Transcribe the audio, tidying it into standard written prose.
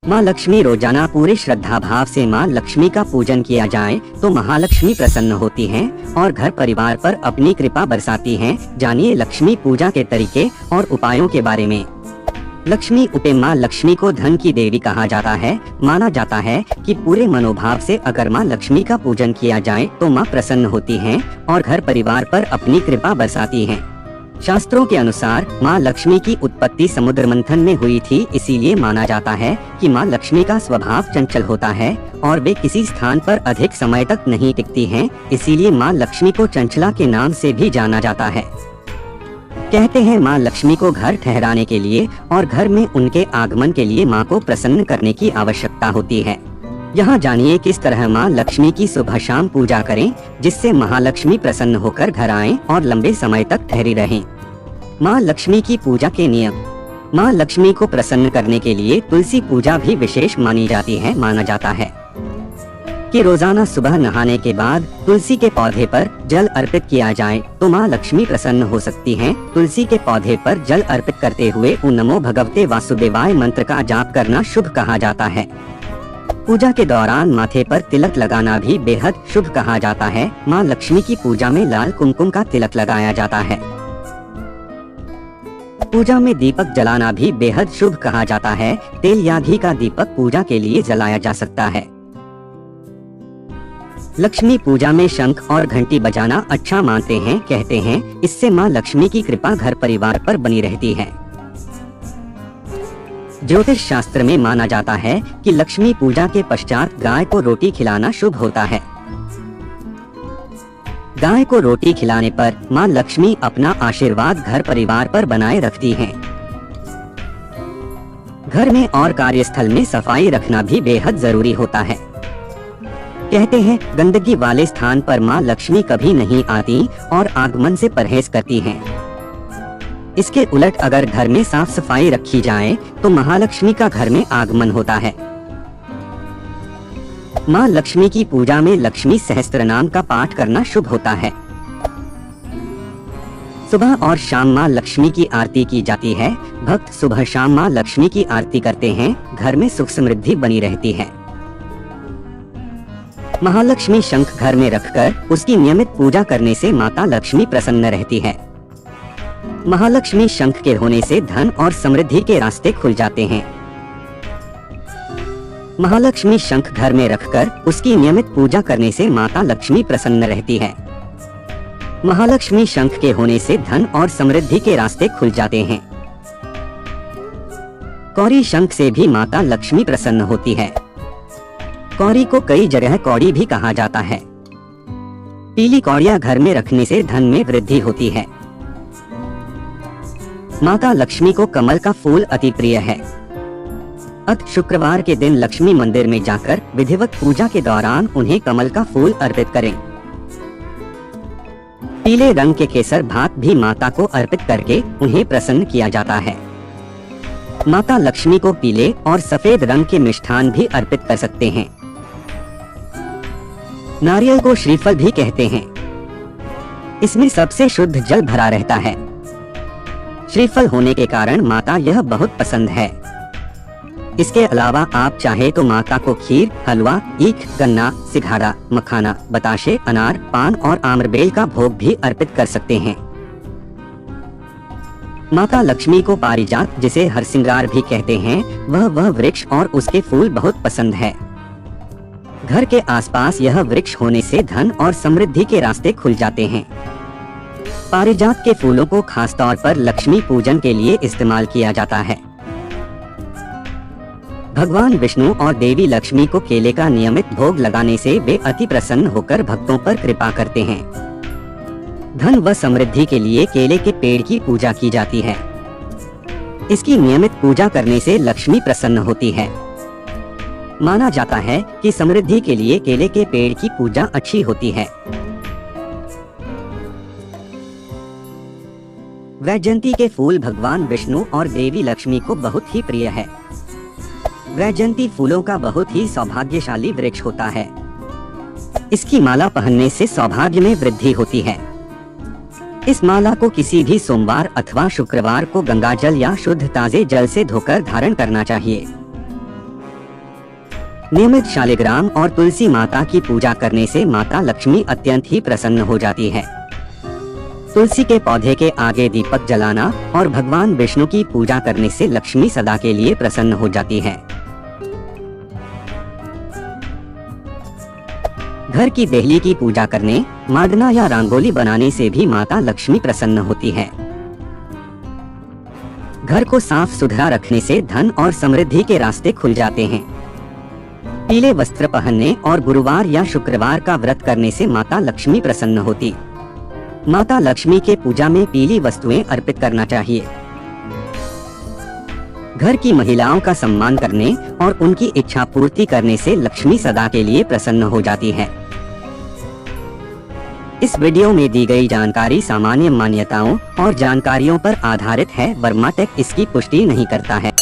माँ लक्ष्मी रोजाना पूरे श्रद्धा भाव से माँ लक्ष्मी का पूजन किया जाए तो महालक्ष्मी प्रसन्न होती हैं और घर परिवार पर अपनी कृपा बरसाती हैं। जानिए लक्ष्मी पूजा के तरीके और उपायों के बारे में। लक्ष्मी उपे माँ लक्ष्मी को धन की देवी कहा जाता है। माना जाता है कि पूरे मनोभाव से अगर माँ लक्ष्मी का पूजन किया जाए तो माँ प्रसन्न होती हैं और घर परिवार पर अपनी कृपा बरसाती हैं। शास्त्रों के अनुसार माँ लक्ष्मी की उत्पत्ति समुद्र मंथन में हुई थी, इसीलिए माना जाता है कि माँ लक्ष्मी का स्वभाव चंचल होता है और वे किसी स्थान पर अधिक समय तक नहीं टिकती हैं, इसीलिए माँ लक्ष्मी को चंचला के नाम से भी जाना जाता है। कहते हैं माँ लक्ष्मी को घर ठहराने के लिए और घर में उनके आगमन के लिए माँ को प्रसन्न करने की आवश्यकता होती है। यहाँ जानिए किस तरह माँ लक्ष्मी की सुबह शाम पूजा करें जिससे महालक्ष्मी प्रसन्न होकर घर आएं और लंबे समय तक ठहरी रहें। माँ लक्ष्मी की पूजा के नियम। माँ लक्ष्मी को प्रसन्न करने के लिए तुलसी पूजा भी विशेष मानी जाती है। माना जाता है कि रोजाना सुबह नहाने के बाद तुलसी के पौधे पर जल अर्पित किया जाए तो माँ लक्ष्मी प्रसन्न हो सकती हैं। तुलसी के पौधे पर जल अर्पित करते हुए ओम नमो भगवते वासुदेवाय मंत्र का जाप करना शुभ कहा जाता है। पूजा के दौरान माथे पर तिलक लगाना भी बेहद शुभ कहा जाता है। माँ लक्ष्मी की पूजा में लाल कुमकुम का तिलक लगाया जाता है। पूजा में दीपक जलाना भी बेहद शुभ कहा जाता है। तेल या घी का दीपक पूजा के लिए जलाया जा सकता है। लक्ष्मी पूजा में शंख और घंटी बजाना अच्छा मानते हैं। कहते हैं इससे माँ लक्ष्मी की कृपा घर परिवार पर बनी रहती है। ज्योतिष शास्त्र में माना जाता है कि लक्ष्मी पूजा के पश्चात गाय को रोटी खिलाना शुभ होता है। गाय को रोटी खिलाने पर माँ लक्ष्मी अपना आशीर्वाद घर परिवार पर बनाए रखती हैं। घर में और कार्यस्थल में सफाई रखना भी बेहद जरूरी होता है। कहते हैं गंदगी वाले स्थान पर माँ लक्ष्मी कभी नहीं आती और आगमन से परहेज करती हैं। इसके उलट अगर घर में साफ सफाई रखी जाए तो महालक्ष्मी का घर में आगमन होता है। माँ लक्ष्मी की पूजा में लक्ष्मी सहस्त्र नाम का पाठ करना शुभ होता है। सुबह और शाम माँ लक्ष्मी की आरती की जाती है। भक्त सुबह शाम माँ लक्ष्मी की आरती करते हैं। घर में सुख समृद्धि बनी रहती है। महालक्ष्मी शंख घर में रखकर उसकी नियमित पूजा करने से माता लक्ष्मी प्रसन्न रहती है। महालक्ष्मी शंख के होने से धन और समृद्धि के रास्ते खुल जाते हैं। महालक्ष्मी शंख घर में रखकर उसकी नियमित पूजा करने से माता लक्ष्मी प्रसन्न रहती है। महालक्ष्मी शंख के होने से धन और समृद्धि के रास्ते खुल जाते हैं। कौड़ी शंख से भी माता लक्ष्मी प्रसन्न होती है। कौड़ी को कई जगह कौड़ी भी कहा जाता है। पीली कौड़ियाँ घर में रखने से धन में वृद्धि होती है। माता लक्ष्मी को कमल का फूल अति प्रिय है। अत शुक्रवार के दिन लक्ष्मी मंदिर में जाकर विधिवत पूजा के दौरान उन्हें कमल का फूल अर्पित करें। पीले रंग के केसर भात भी माता को अर्पित करके उन्हें प्रसन्न किया जाता है। माता लक्ष्मी को पीले और सफेद रंग के मिष्ठान भी अर्पित कर सकते हैं। नारियल को श्रीफल भी कहते हैं। इसमें सबसे शुद्ध जल भरा रहता है। श्रीफल होने के कारण माता यह बहुत पसंद है। इसके अलावा आप चाहे तो माता को खीर, हलवा, ईख, गन्ना, सिघाड़ा, मखाना, बताशे, अनार, पान और आम्रबेल का भोग भी अर्पित कर सकते हैं। माता लक्ष्मी को पारिजात, जिसे हरसिंगार भी कहते हैं, वह वृक्ष और उसके फूल बहुत पसंद है। घर के आसपास यह वृक्ष होने से धन और समृद्धि के रास्ते खुल जाते हैं। पारिजात के फूलों को खास तौर पर लक्ष्मी पूजन के लिए इस्तेमाल किया जाता है। भगवान विष्णु और देवी लक्ष्मी को केले का नियमित भोग लगाने से वे अति प्रसन्न होकर भक्तों पर कृपा करते हैं। धन व समृद्धि के लिए केले के पेड़ की पूजा की जाती है। इसकी नियमित पूजा करने से लक्ष्मी प्रसन्न होती है। माना जाता है कि समृद्धि के लिए केले के पेड़ की पूजा अच्छी होती है। वैजयंती के फूल भगवान विष्णु और देवी लक्ष्मी को बहुत ही प्रिय है। वैजयंती फूलों का बहुत ही सौभाग्यशाली वृक्ष होता है। इसकी माला पहनने से सौभाग्य में वृद्धि होती है। इस माला को किसी भी सोमवार अथवा शुक्रवार को गंगा जल या शुद्ध ताजे जल से धोकर धारण करना चाहिए। नियमित शालिग्राम और तुलसी माता की पूजा करने से माता लक्ष्मी अत्यंत ही प्रसन्न हो जाती है। तुलसी के पौधे के आगे दीपक जलाना और भगवान विष्णु की पूजा करने से लक्ष्मी सदा के लिए प्रसन्न हो जाती है। घर की देहली की पूजा करने, मांडना या रंगोली बनाने से भी माता लक्ष्मी प्रसन्न होती है। घर को साफ सुथरा रखने से धन और समृद्धि के रास्ते खुल जाते हैं। पीले वस्त्र पहनने और गुरुवार या शुक्रवार का व्रत करने से माता लक्ष्मी प्रसन्न होती। माता लक्ष्मी के पूजा में पीली वस्तुएं अर्पित करना चाहिए। घर की महिलाओं का सम्मान करने और उनकी इच्छा पूर्ति करने से लक्ष्मी सदा के लिए प्रसन्न हो जाती है। इस वीडियो में दी गई जानकारी सामान्य मान्यताओं और जानकारियों पर आधारित है। वर्मा टेक इसकी पुष्टि नहीं करता है।